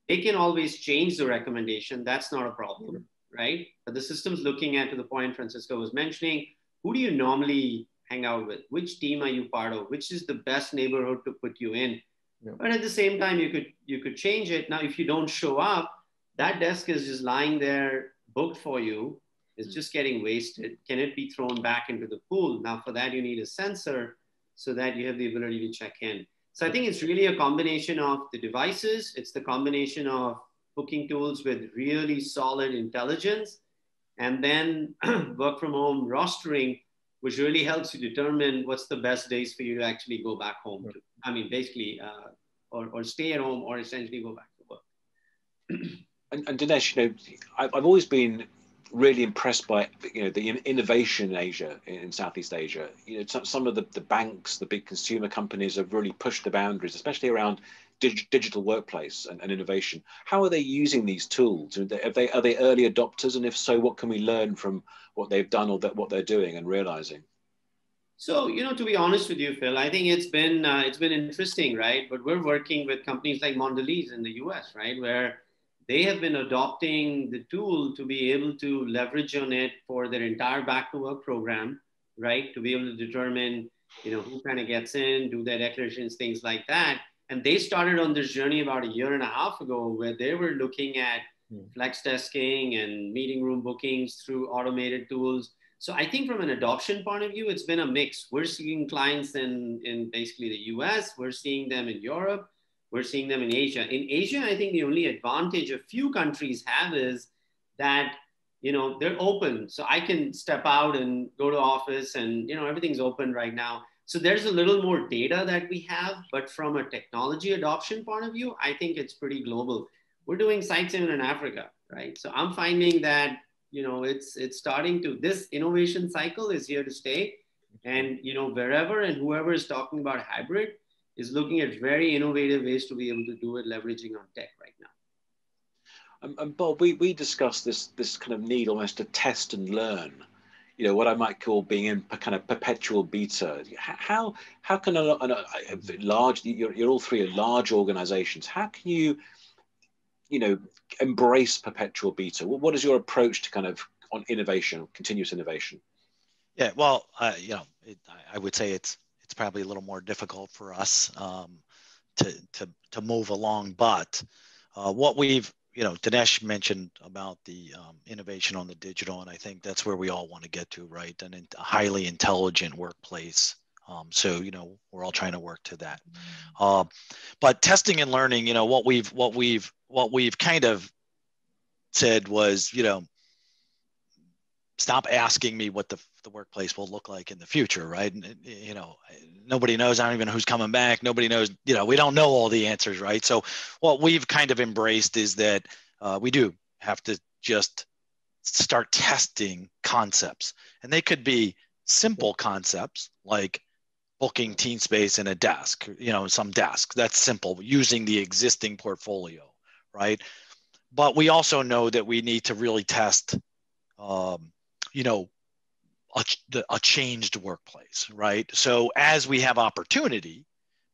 They can always change the recommendation. That's not a problem, right? But the system's looking at, to the point Francisco was mentioning, who do you normally hang out with? Which team are you part of? Which is the best neighborhood to put you in? Yeah. But at the same time, you could change it. Now, if you don't show up, that desk is just lying there booked for you. It's just getting wasted. Can it be thrown back into the pool? Now, for that, you need a sensor so that you have the ability to check in. So I think it's really a combination of the devices. It's the combination of booking tools with really solid intelligence, and then work from home rostering, which really helps you determine what's the best days for you to actually go back home to. I mean, basically, or stay at home or essentially go back to work. And Dinesh, I've always been really impressed by the innovation in Asia, in Southeast Asia. Some of the banks, the big consumer companies have really pushed the boundaries, especially around digital workplace and innovation. How are they using these tools? Are they early adopters? And if so, what can we learn from what they've done or what they're doing and realizing? So, to be honest with you, Phil, I think it's been interesting, right? But we're working with companies like Mondelez in the US, right, where they have been adopting the tool to be able to leverage on it for their entire back to work program, right? To be able to determine, who kind of gets in, do their declarations, things like that. And they started on this journey about a year and a half ago, where they were looking at flex desking and meeting room bookings through automated tools. So I think from an adoption point of view, it's been a mix. We're seeing clients in basically the US, we're seeing them in Europe, we're seeing them in Asia. In Asia, I think the only advantage a few countries have is that, they're open. So I can step out and go to office and, everything's open right now. So there's a little more data that we have, but from a technology adoption point of view, I think it's pretty global. We're doing sites even in Africa, right? So I'm finding that, it's starting to, this innovation cycle is here to stay. And, wherever and whoever is talking about hybrid is looking at very innovative ways to be able to do it, leveraging on tech right now. And Bob, we discussed this kind of need almost to test and learn, what I might call being in a kind of perpetual beta. How can a large, you're all three are large organizations. How can you, embrace perpetual beta? What is your approach to kind of on innovation, continuous innovation? Yeah, well, I would say it's probably a little more difficult for us to move along. But what we've, Dinesh mentioned about the innovation on the digital, and I think that's where we all want to get to, right? And a highly intelligent workplace. So we're all trying to work to that. But testing and learning, what we've kind of said was, stop asking me what the workplace will look like in the future, right? And, nobody knows. I don't even know who's coming back. Nobody knows, we don't know all the answers, right? So what we've kind of embraced is that we do have to just start testing concepts. And they could be simple concepts like booking team space in a desk, some desk. That's simple, using the existing portfolio, right? But we also know that we need to really test a changed workplace, right? So as we have opportunity,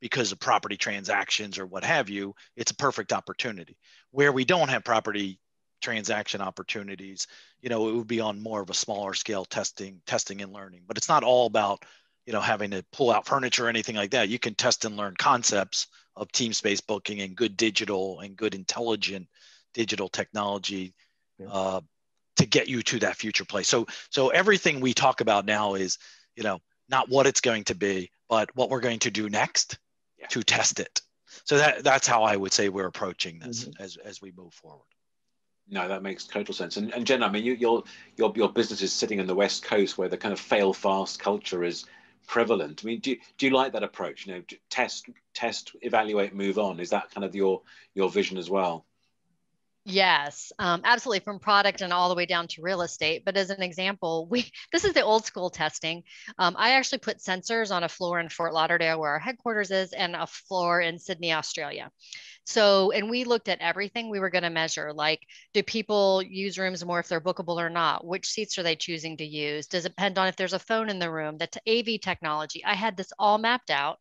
because of property transactions or what have you, it's a perfect opportunity. Where we don't have property transaction opportunities, it would be on more of a smaller scale testing and learning. But it's not all about, having to pull out furniture or anything like that. You can test and learn concepts of team space booking and good digital and good intelligent digital technology to get you to that future place. So everything we talk about now is, not what it's going to be, but what we're going to do next to test it. So that's how I would say we're approaching this as we move forward. No, that makes total sense. And Jen, I mean, your business is sitting in the West Coast where the kind of fail fast culture is prevalent. I mean, do you like that approach? Test, evaluate, move on. Is that kind of your vision as well? Yes, absolutely, from product and all the way down to real estate. But as an example, this is the old school testing. I actually put sensors on a floor in Fort Lauderdale where our headquarters is and a floor in Sydney, Australia. So, and we looked at everything we were going to measure, like, do people use rooms more if they're bookable or not? Which seats are they choosing to use? Does it depend on if there's a phone in the room? The AV technology. I had this all mapped out,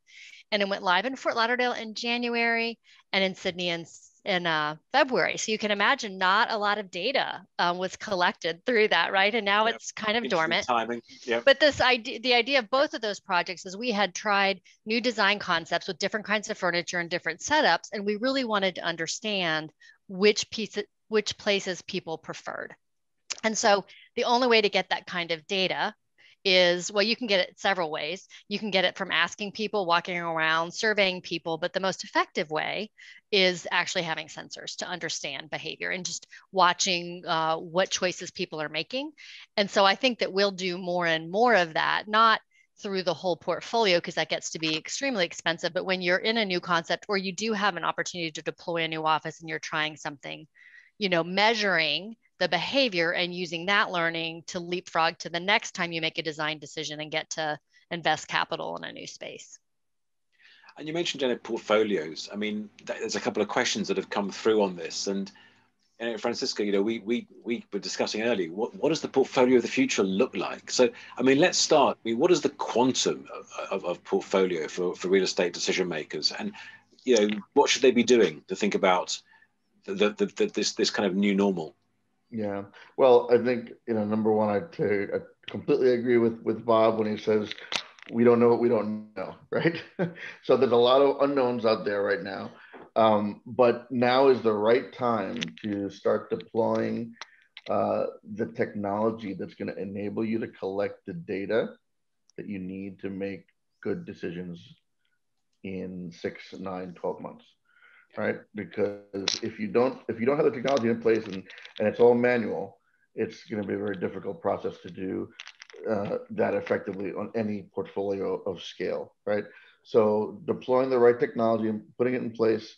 and it went live in Fort Lauderdale in January and in Sydney in in February. So you can imagine not a lot of data was collected through that, right? And now it's kind of dormant. Timing. Yep. But the idea of both of those projects is we had tried new design concepts with different kinds of furniture and different setups, and we really wanted to understand which places people preferred. And so the only way to get that kind of data is, well, you can get it several ways. You can get it from asking people, walking around, surveying people, but the most effective way is actually having sensors to understand behavior and just watching what choices people are making. And so I think that we'll do more and more of that, not through the whole portfolio, because that gets to be extremely expensive. But when you're in a new concept or you do have an opportunity to deploy a new office and you're trying something, measuring the behavior and using that learning to leapfrog to the next time you make a design decision and get to invest capital in a new space. And you mentioned, Jenna, portfolios. I mean, there's a couple of questions that have come through on this. And Francisco, we were discussing earlier, what does the portfolio of the future look like? So, I mean, let's start. I mean, what is the quantum of portfolio for real estate decision makers? And, what should they be doing to think about this kind of new normal? Yeah, well, I think, number one, I completely agree with Bob when he says we don't know what we don't know, right? So there's a lot of unknowns out there right now. But now is the right time to start deploying the technology that's going to enable you to collect the data that you need to make good decisions in 6, 9, 12 months. Right? Because if you don't have the technology in place and it's all manual, it's going to be a very difficult process to do that effectively on any portfolio of scale, right? So deploying the right technology and putting it in place,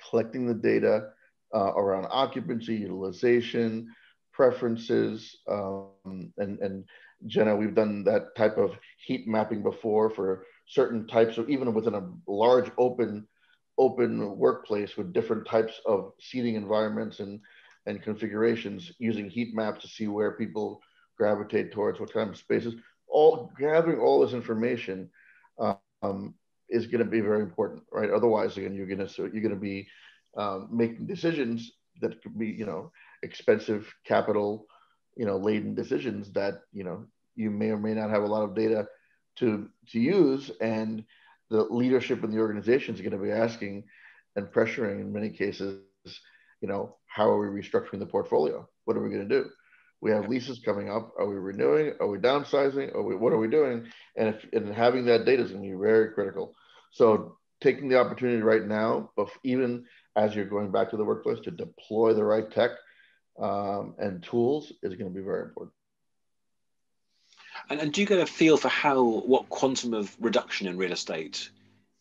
collecting the data around occupancy, utilization, preferences, and Jenna, we've done that type of heat mapping before for certain types of, even within a large open workplace with different types of seating environments and configurations, using heat maps to see where people gravitate towards, what kind of spaces. Gathering all this information is going to be very important, right? Otherwise, again, you're going to be making decisions that could be, expensive capital, laden decisions that you may or may not have a lot of data to use, and the leadership in the organization is going to be asking and pressuring in many cases, how are we restructuring the portfolio? What are we going to do? We have leases coming up. Are we renewing? Are we downsizing? What are we doing? And having that data is going to be very critical. So taking the opportunity right now, but even as you're going back to the workplace, to deploy the right tech and tools is going to be very important. And do you get a feel for what quantum of reduction in real estate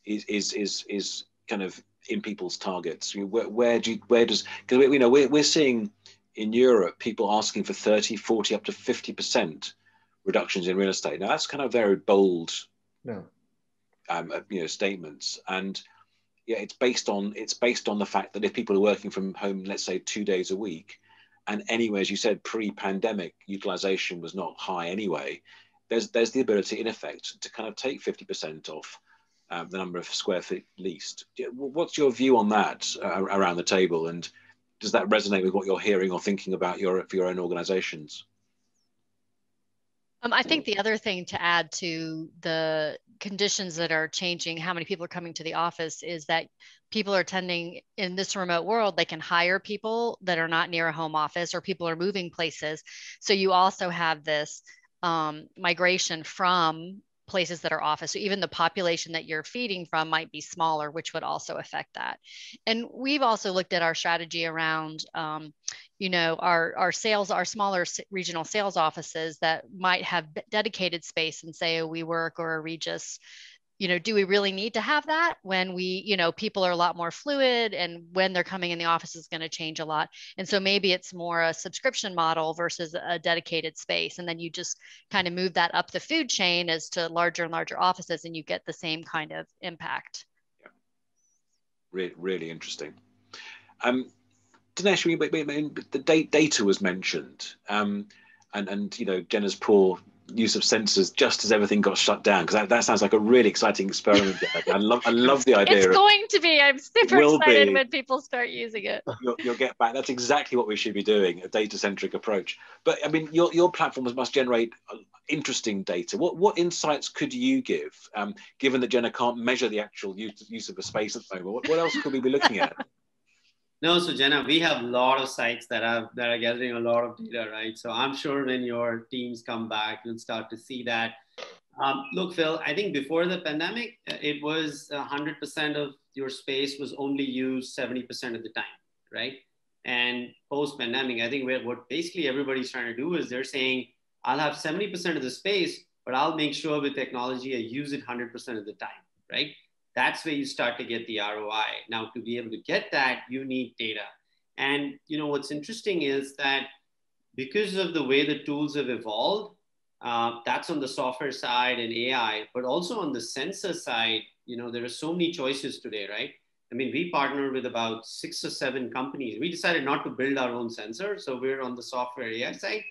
is kind of in people's targets? Where does, because we're seeing in Europe people asking for 30, 40, up to 50% reductions in real estate. Now that's kind of very bold, statements, and it's based on the fact that if people are working from home, let's say 2 days a week. And anyway, as you said, pre-pandemic utilization was not high anyway. There's the ability, in effect, to kind of take 50% off the number of square feet leased. What's your view on that around the table? And does that resonate with what you're hearing or thinking about for your own organizations? I think the other thing to add to the conditions that are changing, how many people are coming to the office, is that people are tending, in this remote world, they can hire people that are not near a home office, or people are moving places. So you also have this migration from places that are office. So even the population that you're feeding from might be smaller, which would also affect that. And we've also looked at our strategy around, our smaller regional sales offices that might have dedicated space in, say, a WeWork or a Regus. Do we really need to have that when people are a lot more fluid, and when they're coming in the office is going to change a lot. And so maybe it's more a subscription model versus a dedicated space. And then you just kind of move that up the food chain as to larger and larger offices, and you get the same kind of impact. Yeah. Really, really interesting. Dinesh, the data was mentioned, and Jenna's poor use of sensors just as everything got shut down? Because that sounds like a really exciting experiment. I love the idea. It's going to be. I'm super excited when people start using it. You'll get back. That's exactly what we should be doing, a data-centric approach. But I mean, your platforms must generate interesting data. What insights could you give, given that Jenna can't measure the actual use of a space at the moment? What else could we be looking at? No, so Jenna, we have a lot of sites that are gathering a lot of data, right? So I'm sure when your teams come back, you'll start to see that. Look, Phil, I think before the pandemic, it was 100% of your space was only used 70% of the time, right? And post-pandemic, I think what basically everybody's trying to do is they're saying, I'll have 70% of the space, but I'll make sure with technology, I use it 100% of the time, right? That's where you start to get the ROI. Now, to be able to get that, you need data. And what's interesting is that because of the way the tools have evolved, that's on the software side and AI, but also on the sensor side, there are so many choices today, right? I mean, we partner with about 6 or 7 companies. We decided not to build our own sensor, so we're on the software AI side.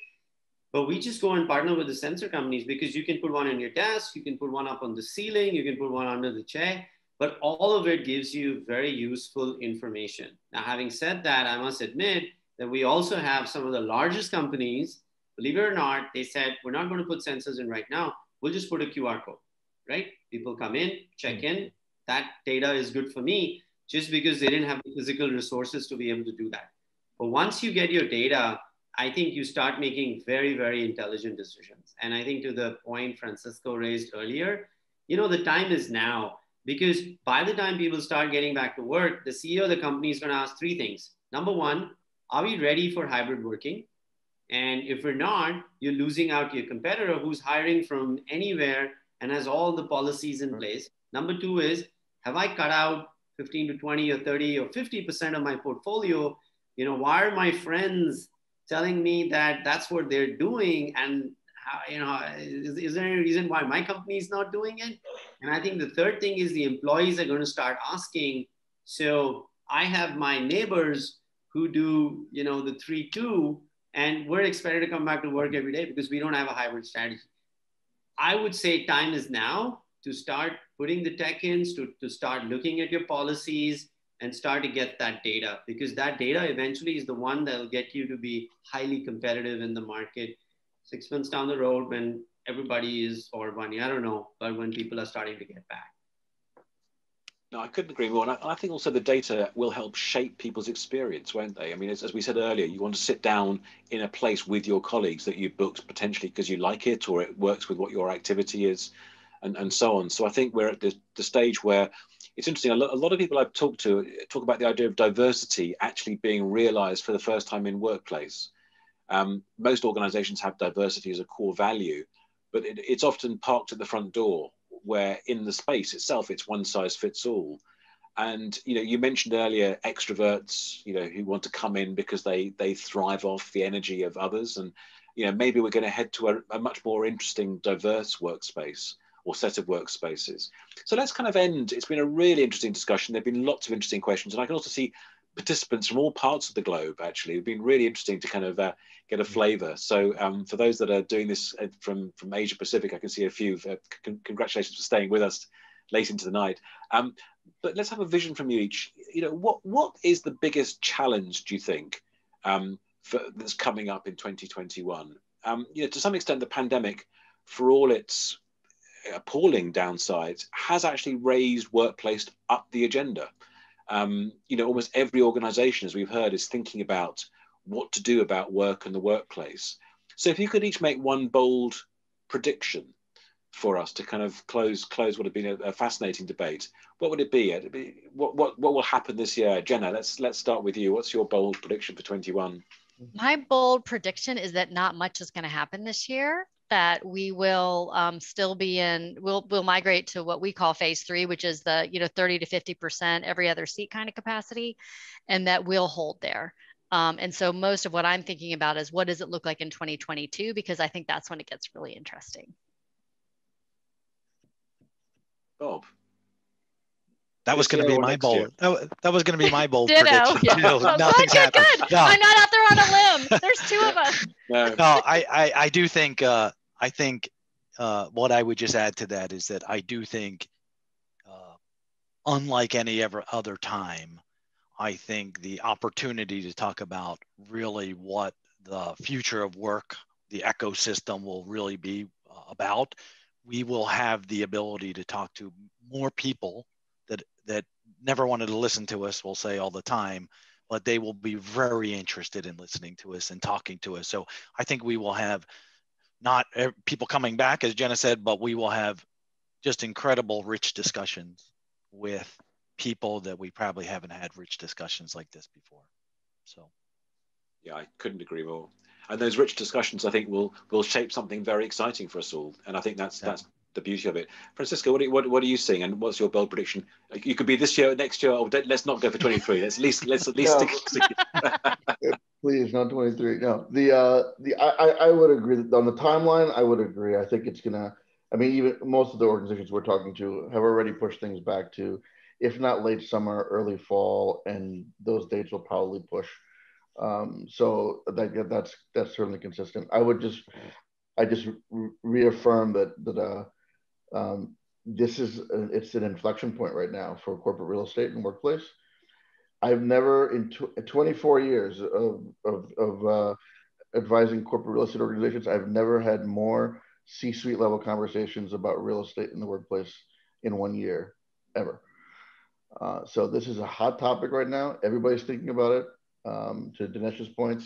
But we just go and partner with the sensor companies because you can put one on your desk, you can put one up on the ceiling, you can put one under the chair, but all of it gives you very useful information. Now, having said that, I must admit that we also have some of the largest companies, believe it or not, they said, we're not going to put sensors in right now. We'll just put a QR code, right? People come in, check in. That data is good for me just because they didn't have the physical resources to be able to do that. But once you get your data, I think you start making very, very intelligent decisions. And I think to the point Francisco raised earlier, the time is now, because by the time people start getting back to work, the CEO of the company is going to ask 3 things. Number 1, are we ready for hybrid working? And if we're not, you're losing out to your competitor who's hiring from anywhere and has all the policies in place. Number 2 is, have I cut out 15 to 20 or 30 or 50% of my portfolio? Why are my friends telling me that that's what they're doing? And how, is there any reason why my company is not doing it? And I think the third thing is the employees are going to start asking. So I have my neighbors who do, the 3-2, and we're expected to come back to work every day because we don't have a hybrid strategy. I would say time is now to start putting the tech in, to start looking at your policies and start to get that data, because that data eventually is the one that will get you to be highly competitive in the market 6 months down the road when everybody is, or 1 year, I don't know, but when people are starting to get back. No, I couldn't agree more. And I think also the data will help shape people's experience, won't they? I mean, as we said earlier, you want to sit down in a place with your colleagues that you booked potentially because you like it or it works with what your activity is, and so on. So I think we're at the stage where it's interesting. A lot of people I've talked to talk about the idea of diversity actually being realized for the first time in workplace. Most organizations have diversity as a core value, but it's often parked at the front door, where in the space itself, it's one size fits all. And, you mentioned earlier extroverts, who want to come in because they thrive off the energy of others. And, maybe we're going to head to a much more interesting, diverse workspace or set of workspaces. So let's kind of end. It's been a really interesting discussion. There've been lots of interesting questions. And I can also see participants from all parts of the globe, actually. It's been really interesting to kind of get a flavor. So for those that are doing this from Asia Pacific, I can see a few. Congratulations for staying with us late into the night. But let's have a vision from you each. What is the biggest challenge, do you think, that's coming up in 2021? To some extent, the pandemic, for all its appalling downsides, has actually raised workplace up the agenda. Almost every organization, as we've heard, is thinking about what to do about work and the workplace. So if you could each make one bold prediction for us to kind of close what had been a fascinating debate, what would it be? What will happen this year? Jenna, let's start with you. What's your bold prediction for 21? My bold prediction is that not much is going to happen this year, that we will still be we'll migrate to what we call phase 3, which is the 30 to 50% every other seat kind of capacity, and that we'll hold there. And so most of what I'm thinking about is what does it look like in 2022, because I think that's when it gets really interesting. Bob. That was going to be my bold. That was going to be my bold Ditto, prediction. yeah. Nothing's happened. Good. No. I'm not out there on a limb. There's 2 of us. No, I do think I think what I would just add to that is that I do think, unlike any ever other time, I think the opportunity to talk about really what the future of work, the ecosystem will really be about, we will have the ability to talk to more people that never wanted to listen to us, we'll say all the time, but they will be very interested in listening to us and talking to us. So I think we will have not people coming back, as Jenna said, but we will have just incredible rich discussions with people that we probably haven't had rich discussions like this before. So yeah, I couldn't agree more. And those rich discussions, I think, will shape something very exciting for us all. And I think that's the beauty of it. Francisco, what are you seeing, and what's your bold prediction? You could be this year, next year, or let's not go for 23. Let's at least stick. Please, not 23. No, I would agree that on the timeline. I would agree. I think it's gonna. I mean, even most of the organizations we're talking to have already pushed things back to, if not late summer, early fall, and those dates will probably push. So that's certainly consistent. I just reaffirm that this is it's an inflection point right now for corporate real estate and workplace. I've never in 24 years of advising corporate real estate organizations, I've never had more C-suite level conversations about real estate in the workplace in 1 year ever. So this is a hot topic right now. Everybody's thinking about it. To Dinesh's point,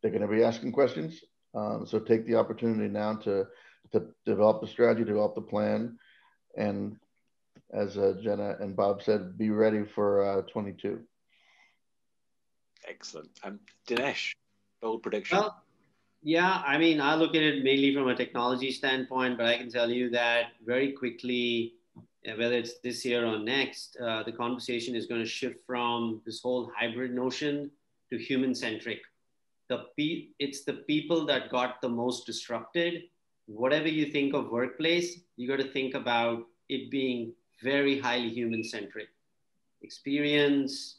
they're going to be asking questions. So take the opportunity now to develop the strategy, develop the plan, and as Jenna and Bob said, be ready for 22. Excellent. Dinesh, bold prediction. Well, yeah, I mean, I look at it mainly from a technology standpoint, but I can tell you that very quickly, whether it's this year or next, the conversation is going to shift from this whole hybrid notion to human-centric. It's the people that got the most disrupted. Whatever you think of workplace, you got to think about it being very highly human-centric. Experience,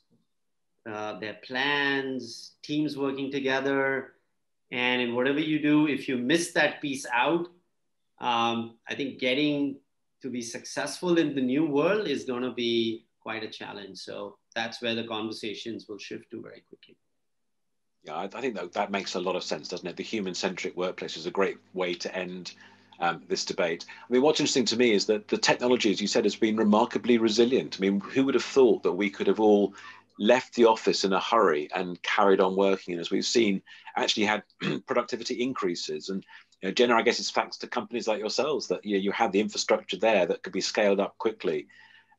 their plans, teams working together. And in whatever you do, if you miss that piece out, I think getting to be successful in the new world is going to be quite a challenge. So that's where the conversations will shift to very quickly. Yeah, I think that makes a lot of sense, doesn't it? The human-centric workplace is a great way to end this debate. I mean, what's interesting to me is that the technology, as you said, has been remarkably resilient. I mean, who would have thought that we could have all left the office in a hurry and carried on working, and as we've seen, actually had productivity increases. And Jenna, I guess it's thanks to companies like yourselves that you have the infrastructure there that could be scaled up quickly.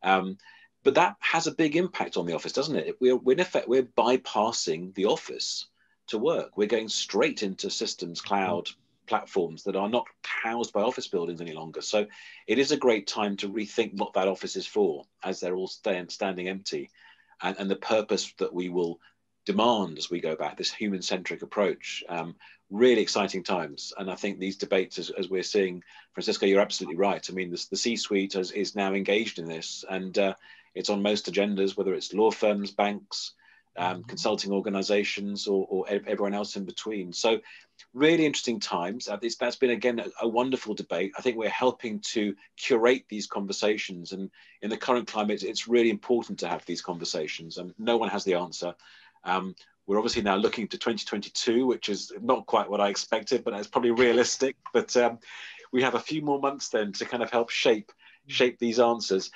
But that has a big impact on the office, doesn't it? In effect, we're bypassing the office to work. We're going straight into systems, cloud platforms that are not housed by office buildings any longer. So it is a great time to rethink what that office is for, as they're all standing empty, and the purpose that we will demand as we go back, this human-centric approach. Really exciting times. And I think these debates, as we're seeing, Francisco, you're absolutely right. I mean, the C-suite is now engaged in this, and it's on most agendas, whether it's law firms, banks, consulting organizations, or everyone else in between. So really interesting times. That's been, again, a wonderful debate. I think we're helping to curate these conversations. And in the current climate, it's really important to have these conversations. And no one has the answer. We're obviously now looking to 2022, which is not quite what I expected, but it's probably realistic. But we have a few more months then to kind of help shape these answers.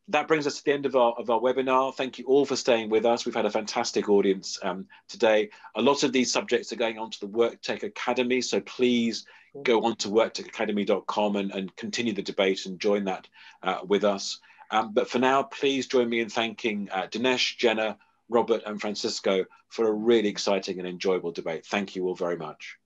That brings us to the end of our webinar. Thank you all for staying with us. We've had a fantastic audience today. A lot of these subjects are going on to the WorkTech Academy, so please go on to worktechacademy.com and continue the debate and join that with us. But for now, please join me in thanking Dinesh, Jenna, Robert and Francisco for a really exciting and enjoyable debate. Thank you all very much.